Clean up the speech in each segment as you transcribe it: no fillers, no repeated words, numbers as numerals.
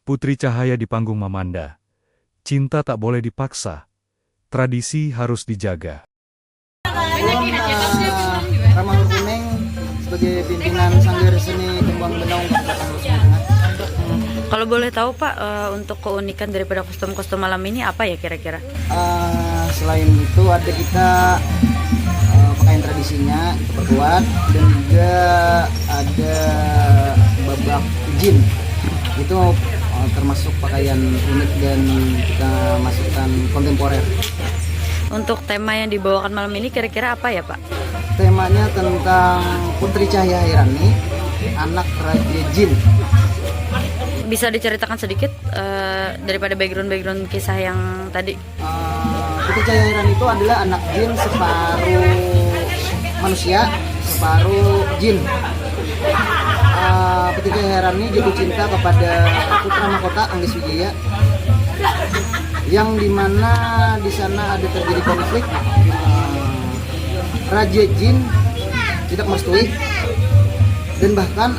Putri Cahaya di panggung Mamanda. Cinta tak boleh dipaksa. Tradisi harus dijaga. Ramah Kuning sebagai pimpinan Sanggar Seni Kembang Benau Kabupaten Lusu Tengah. Kalau boleh tahu Pak, untuk keunikan daripada kostum-kostum malam ini apa ya kira-kira? Selain itu ada kita pakaian tradisinya itu perkuat, dan juga ada babak jin. Itu termasuk pakaian unik dan kita masukkan kontemporer. Untuk tema yang dibawakan malam ini kira-kira apa ya Pak? Temanya tentang Putri Cahaya Hairani, anak Raja Jin. Bisa diceritakan sedikit daripada background kisah yang tadi? Putri Cahaya Hairani itu adalah anak jin separuh manusia, separuh jin. Putri Cahaya Hairani jatuh cinta kepada putra mahkota Anggis Wijaya, yang dimana di sana ada terjadi konflik. Raja Jin tidak merestui, dan bahkan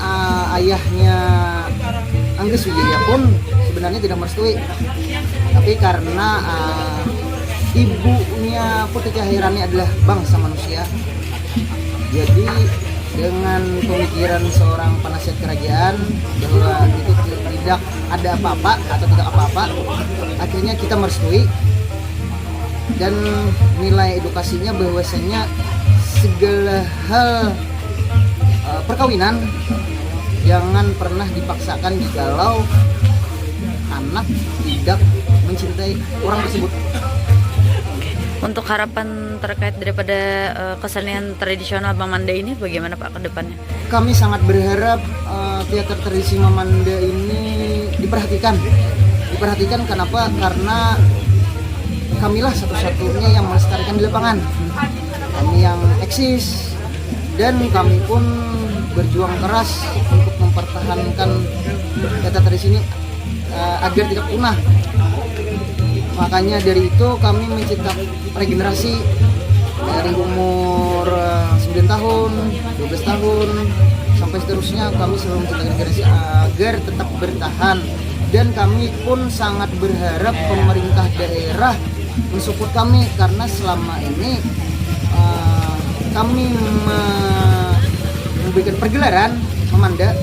ayahnya Anggis Wijaya pun sebenarnya tidak merestui. Tapi karena ibunya Putri Cahaya Hairani adalah bangsa manusia, jadi dengan pemikiran seorang penasihat kerajaan bahwa itu tidak ada apa-apa atau tidak apa-apa, akhirnya kita merestui. Dan nilai edukasinya bahwasanya segala hal perkawinan jangan pernah dipaksakan jikalau anak tidak mencintai orang tersebut. Untuk harapan terkait daripada kesenian tradisional Mamanda ini bagaimana Pak ke depannya? Kami sangat berharap teater tradisi Mamanda ini diperhatikan. Kenapa? Karena kamilah satu-satunya yang melestarikan di lapangan. Kami yang eksis, dan kami pun berjuang keras untuk mempertahankan teater tradisi ini agar tidak punah. Makanya dari itu kami mencetak regenerasi dari umur 9 tahun, 12 tahun, sampai seterusnya kami selalu mencetak regenerasi agar tetap bertahan. Dan kami pun sangat berharap pemerintah daerah mensupport kami, karena selama ini kami memberikan pergelaran Mamanda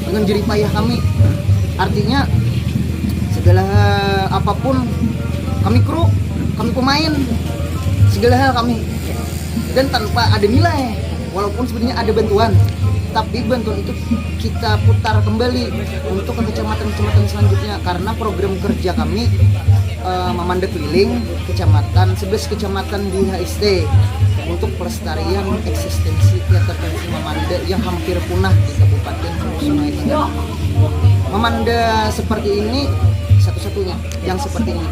dengan jerih payah kami. Artinya segala apapun, kami kru, kami pemain, segala hal kami, dan tanpa ada nilai. Walaupun sebenarnya ada bantuan, tapi bantuan itu kita putar kembali untuk ke kecamatan-kecamatan selanjutnya, karena program kerja kami Mamanda keliling kecamatan, 11 kecamatan di HST untuk pelestarian eksistensi teater tradisi Mamanda yang hampir punah di Kabupaten Sungai Tengah. Mamanda seperti ini satu-satunya yang seperti ini.